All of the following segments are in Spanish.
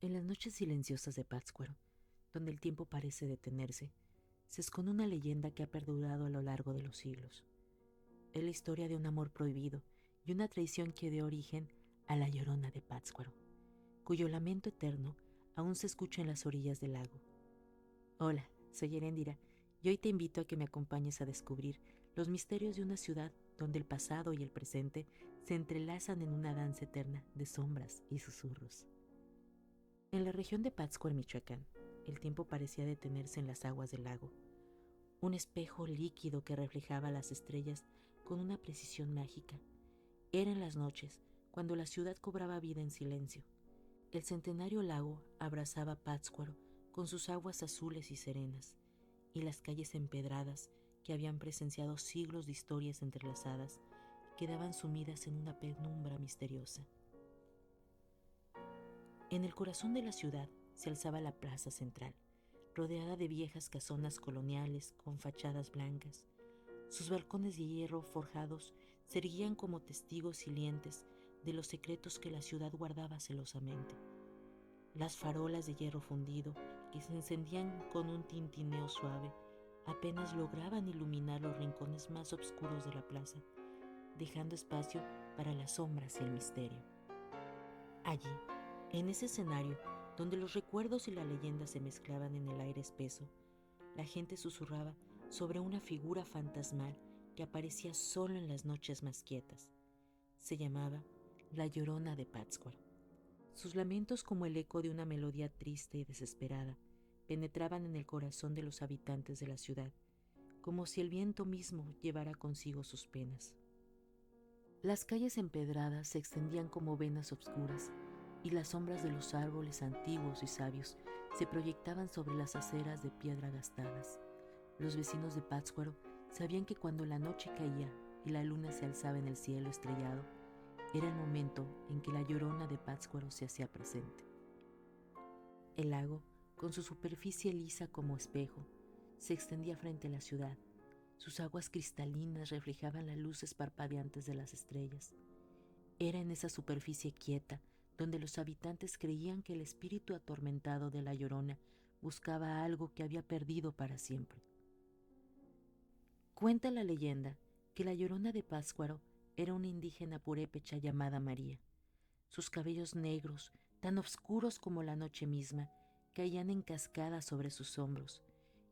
En las noches silenciosas de Pátzcuaro, donde el tiempo parece detenerse, se esconde una leyenda que ha perdurado a lo largo de los siglos. Es la historia de un amor prohibido y una traición que dio origen a la Llorona de Pátzcuaro, cuyo lamento eterno aún se escucha en las orillas del lago. Hola, soy Eréndira y hoy te invito a que me acompañes a descubrir los misterios de una ciudad donde el pasado y el presente se entrelazan en una danza eterna de sombras y susurros. En la región de Pátzcuaro, Michoacán, el tiempo parecía detenerse en las aguas del lago, un espejo líquido que reflejaba las estrellas con una precisión mágica. Eran las noches, cuando la ciudad cobraba vida en silencio. El centenario lago abrazaba Pátzcuaro con sus aguas azules y serenas, y las calles empedradas que habían presenciado siglos de historias entrelazadas quedaban sumidas en una penumbra misteriosa. En el corazón de la ciudad se alzaba la plaza central, rodeada de viejas casonas coloniales con fachadas blancas. Sus balcones de hierro forjados se erguían como testigos silientes de los secretos que la ciudad guardaba celosamente. Las farolas de hierro fundido, que se encendían con un tintineo suave, apenas lograban iluminar los rincones más oscuros de la plaza, dejando espacio para las sombras y el misterio. Allí, en ese escenario, donde los recuerdos y la leyenda se mezclaban en el aire espeso, la gente susurraba sobre una figura fantasmal que aparecía solo en las noches más quietas. Se llamaba la Llorona de Pátzcuaro. Sus lamentos, como el eco de una melodía triste y desesperada, penetraban en el corazón de los habitantes de la ciudad, como si el viento mismo llevara consigo sus penas. Las calles empedradas se extendían como venas obscuras, y las sombras de los árboles antiguos y sabios se proyectaban sobre las aceras de piedra gastadas. Los vecinos de Pátzcuaro sabían que cuando la noche caía y la luna se alzaba en el cielo estrellado, era el momento en que la Llorona de Pátzcuaro se hacía presente. El lago, con su superficie lisa como espejo, se extendía frente a la ciudad. Sus aguas cristalinas reflejaban las luces parpadeantes de las estrellas. Era en esa superficie quieta donde los habitantes creían que el espíritu atormentado de la Llorona buscaba algo que había perdido para siempre. Cuenta la leyenda que la Llorona de Pátzcuaro era una indígena purépecha llamada María. Sus cabellos negros, tan oscuros como la noche misma, caían en cascada sobre sus hombros,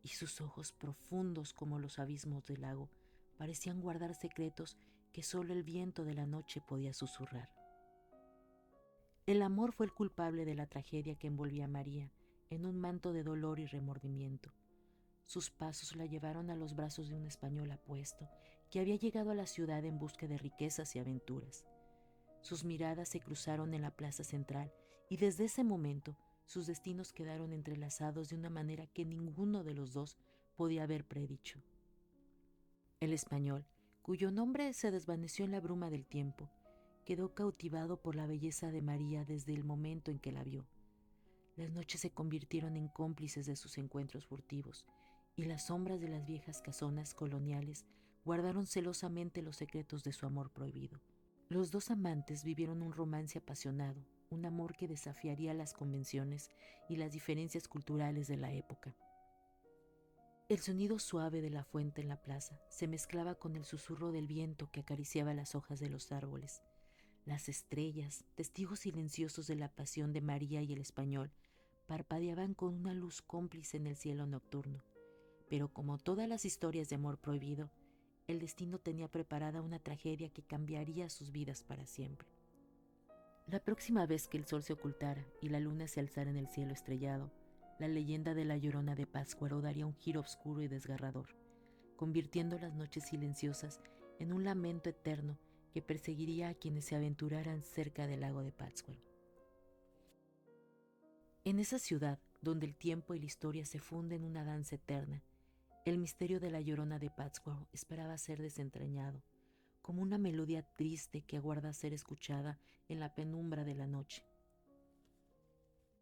y sus ojos profundos como los abismos del lago parecían guardar secretos que solo el viento de la noche podía susurrar. El amor fue el culpable de la tragedia que envolvía a María en un manto de dolor y remordimiento. Sus pasos la llevaron a los brazos de un español apuesto que había llegado a la ciudad en busca de riquezas y aventuras. Sus miradas se cruzaron en la plaza central y desde ese momento sus destinos quedaron entrelazados de una manera que ninguno de los dos podía haber predicho. El español, cuyo nombre se desvaneció en la bruma del tiempo, quedó cautivado por la belleza de María desde el momento en que la vio. Las noches se convirtieron en cómplices de sus encuentros furtivos, y las sombras de las viejas casonas coloniales guardaron celosamente los secretos de su amor prohibido. Los dos amantes vivieron un romance apasionado, un amor que desafiaría las convenciones y las diferencias culturales de la época. El sonido suave de la fuente en la plaza se mezclaba con el susurro del viento que acariciaba las hojas de los árboles. Las estrellas, testigos silenciosos de la pasión de María y el español, parpadeaban con una luz cómplice en el cielo nocturno. Pero como todas las historias de amor prohibido, el destino tenía preparada una tragedia que cambiaría sus vidas para siempre. La próxima vez que el sol se ocultara y la luna se alzara en el cielo estrellado, la leyenda de la Llorona de Pátzcuaro daría un giro oscuro y desgarrador, convirtiendo las noches silenciosas en un lamento eterno que perseguiría a quienes se aventuraran cerca del lago de Pátzcuaro. En esa ciudad, donde el tiempo y la historia se funden en una danza eterna, el misterio de la Llorona de Pátzcuaro esperaba ser desentrañado, como una melodía triste que aguarda ser escuchada en la penumbra de la noche.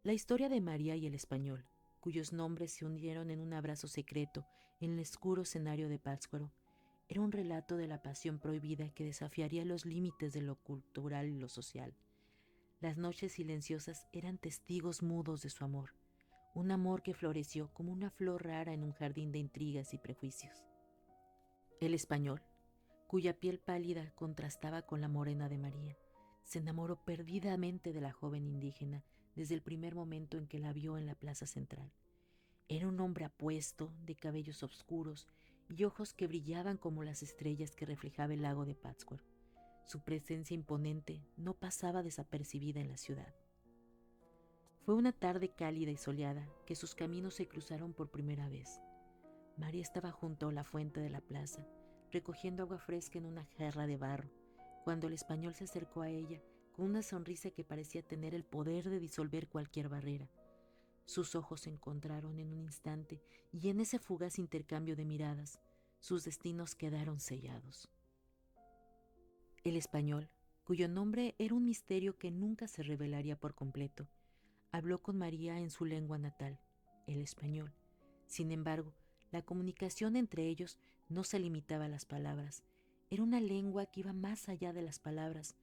La historia de María y el español, cuyos nombres se hundieron en un abrazo secreto en el oscuro escenario de Pátzcuaro, era un relato de la pasión prohibida que desafiaría los límites de lo cultural y lo social. Las noches silenciosas eran testigos mudos de su amor, un amor que floreció como una flor rara en un jardín de intrigas y prejuicios. El español, cuya piel pálida contrastaba con la morena de María, se enamoró perdidamente de la joven indígena desde el primer momento en que la vio en la plaza central. Era un hombre apuesto, de cabellos oscuros y ojos que brillaban como las estrellas que reflejaba el lago de Pátzcuaro. Su presencia imponente no pasaba desapercibida en la ciudad. Fue una tarde cálida y soleada que sus caminos se cruzaron por primera vez. María estaba junto a la fuente de la plaza, recogiendo agua fresca en una jarra de barro, cuando el español se acercó a ella con una sonrisa que parecía tener el poder de disolver cualquier barrera. Sus ojos se encontraron en un instante y en ese fugaz intercambio de miradas, sus destinos quedaron sellados. El español, cuyo nombre era un misterio que nunca se revelaría por completo, habló con María en su lengua natal, el español. Sin embargo, la comunicación entre ellos no se limitaba a las palabras. Era una lengua que iba más allá de las palabras,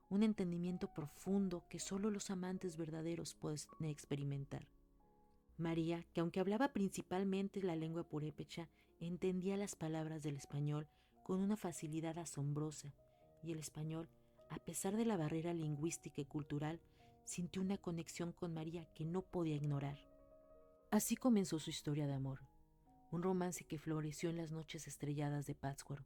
un entendimiento profundo que solo los amantes verdaderos pueden experimentar. María, que aunque hablaba principalmente la lengua purépecha, entendía las palabras del español con una facilidad asombrosa, y el español, a pesar de la barrera lingüística y cultural, sintió una conexión con María que no podía ignorar. Así comenzó su historia de amor, un romance que floreció en las noches estrelladas de Pátzcuaro.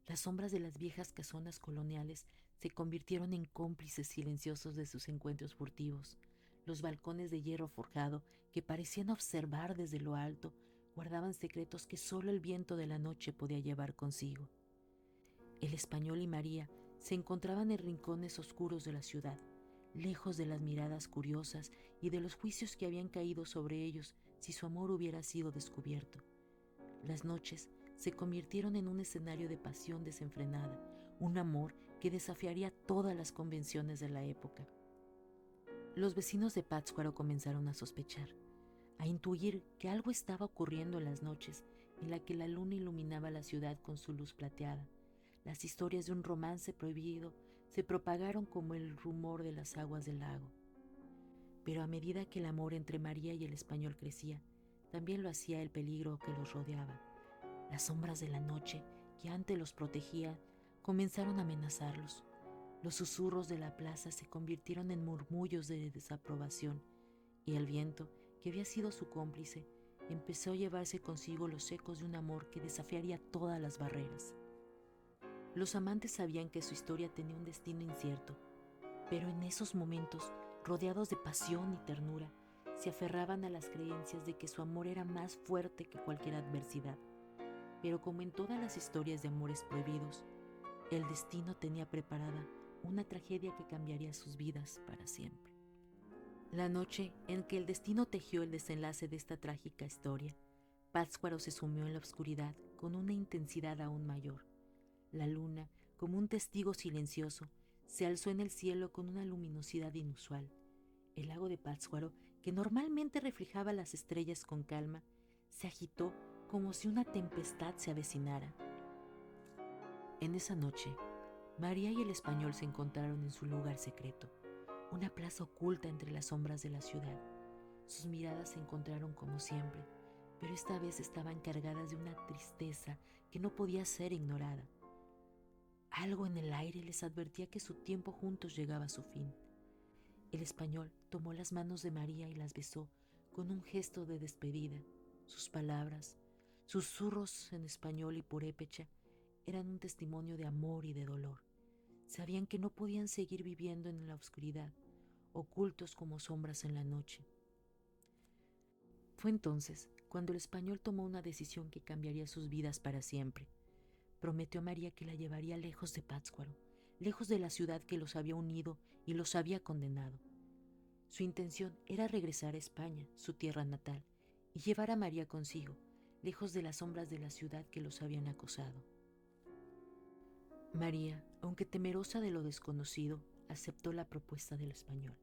Las sombras de las viejas casonas coloniales se convirtieron en cómplices silenciosos de sus encuentros furtivos. Los balcones de hierro forjado, que parecían observar desde lo alto, guardaban secretos que solo el viento de la noche podía llevar consigo. El español y María se encontraban en rincones oscuros de la ciudad, lejos de las miradas curiosas y de los juicios que habían caído sobre ellos si su amor hubiera sido descubierto. Las noches se convirtieron en un escenario de pasión desenfrenada, un amor que desafiaría todas las convenciones de la época. Los vecinos de Pátzcuaro comenzaron a sospechar, a intuir que algo estaba ocurriendo en las noches en la que la luna iluminaba la ciudad con su luz plateada. Las historias de un romance prohibido se propagaron como el rumor de las aguas del lago. Pero a medida que el amor entre María y el español crecía, también lo hacía el peligro que los rodeaba. Las sombras de la noche, que antes los protegían, comenzaron a amenazarlos. Los susurros de la plaza se convirtieron en murmullos de desaprobación, y el viento, que había sido su cómplice, empezó a llevarse consigo los ecos de un amor que desafiaría todas las barreras. Los amantes sabían que su historia tenía un destino incierto, pero en esos momentos, rodeados de pasión y ternura, se aferraban a las creencias de que su amor era más fuerte que cualquier adversidad. Pero como en todas las historias de amores prohibidos, el destino tenía preparada una tragedia que cambiaría sus vidas para siempre. La noche en que el destino tejió el desenlace de esta trágica historia, Pátzcuaro se sumió en la oscuridad con una intensidad aún mayor. La luna, como un testigo silencioso, se alzó en el cielo con una luminosidad inusual. El lago de Pátzcuaro, que normalmente reflejaba las estrellas con calma, se agitó como si una tempestad se avecinara. En esa noche, María y el español se encontraron en su lugar secreto, una plaza oculta entre las sombras de la ciudad. Sus miradas se encontraron como siempre, pero esta vez estaban cargadas de una tristeza que no podía ser ignorada. Algo en el aire les advertía que su tiempo juntos llegaba a su fin. El español tomó las manos de María y las besó con un gesto de despedida. Sus palabras, susurros en español y purépecha, eran un testimonio de amor y de dolor. Sabían que no podían seguir viviendo en la oscuridad, ocultos como sombras en la noche. Fue entonces cuando el español tomó una decisión que cambiaría sus vidas para siempre. Prometió a María que la llevaría lejos de Pátzcuaro, lejos de la ciudad que los había unido y los había condenado. Su intención era regresar a España, su tierra natal, y llevar a María consigo, lejos de las sombras de la ciudad que los habían acosado. María, aunque temerosa de lo desconocido, aceptó la propuesta del español.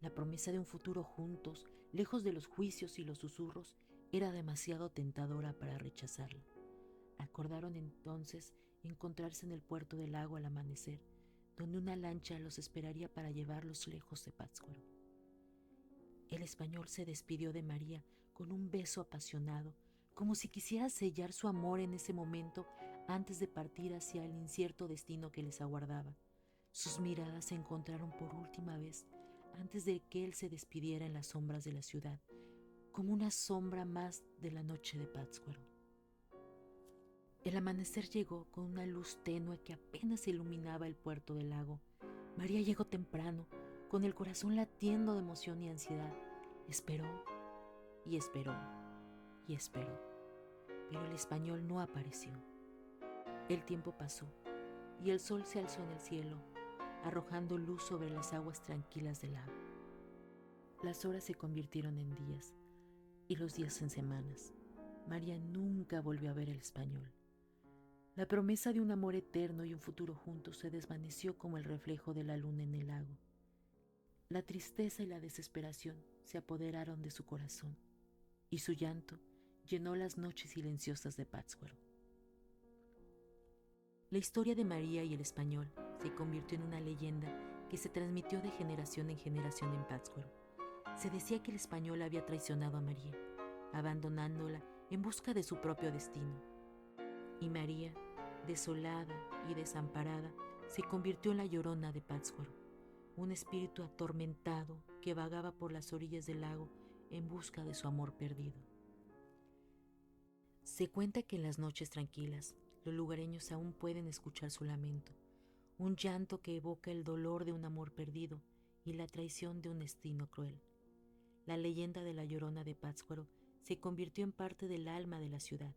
La promesa de un futuro juntos, lejos de los juicios y los susurros, era demasiado tentadora para rechazarla. Acordaron entonces encontrarse en el puerto del lago al amanecer, donde una lancha los esperaría para llevarlos lejos de Pátzcuaro. El español se despidió de María con un beso apasionado, como si quisiera sellar su amor en ese momento antes de partir hacia el incierto destino que les aguardaba. Sus miradas se encontraron por última vez antes de que él se despidiera en las sombras de la ciudad, como una sombra más de la noche de Pátzcuaro. El amanecer llegó con una luz tenue que apenas iluminaba el puerto del lago. María llegó temprano, con el corazón latiendo de emoción y ansiedad. Esperó y esperó y esperó, pero el español no apareció. El tiempo pasó y el sol se alzó en el cielo, arrojando luz sobre las aguas tranquilas del lago. Las horas se convirtieron en días y los días en semanas. María nunca volvió a ver al español. La promesa de un amor eterno y un futuro juntos se desvaneció como el reflejo de la luna en el lago. La tristeza y la desesperación se apoderaron de su corazón y su llanto llenó las noches silenciosas de Pátzcuaro. La historia de María y el español se convirtió en una leyenda que se transmitió de generación en generación en Pátzcuaro. Se decía que el español había traicionado a María, abandonándola en busca de su propio destino. Y María, desolada y desamparada, se convirtió en la llorona de Pátzcuaro, un espíritu atormentado que vagaba por las orillas del lago en busca de su amor perdido. Se cuenta que en las noches tranquilas, los lugareños aún pueden escuchar su lamento, un llanto que evoca el dolor de un amor perdido y la traición de un destino cruel. La leyenda de la Llorona de Pátzcuaro se convirtió en parte del alma de la ciudad,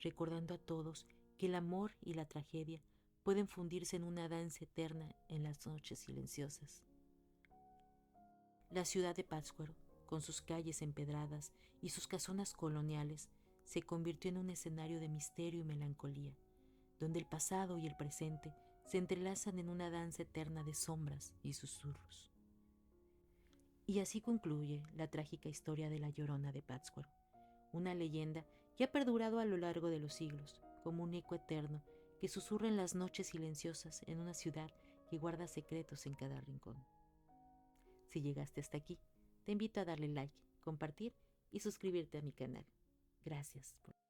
recordando a todos que el amor y la tragedia pueden fundirse en una danza eterna en las noches silenciosas. La ciudad de Pátzcuaro, con sus calles empedradas y sus casonas coloniales, se convirtió en un escenario de misterio y melancolía, donde el pasado y el presente se entrelazan en una danza eterna de sombras y susurros. Y así concluye la trágica historia de la Llorona de Pátzcuaro, una leyenda que ha perdurado a lo largo de los siglos, como un eco eterno que susurra en las noches silenciosas en una ciudad que guarda secretos en cada rincón. Si llegaste hasta aquí, te invito a darle like, compartir y suscribirte a mi canal. Gracias por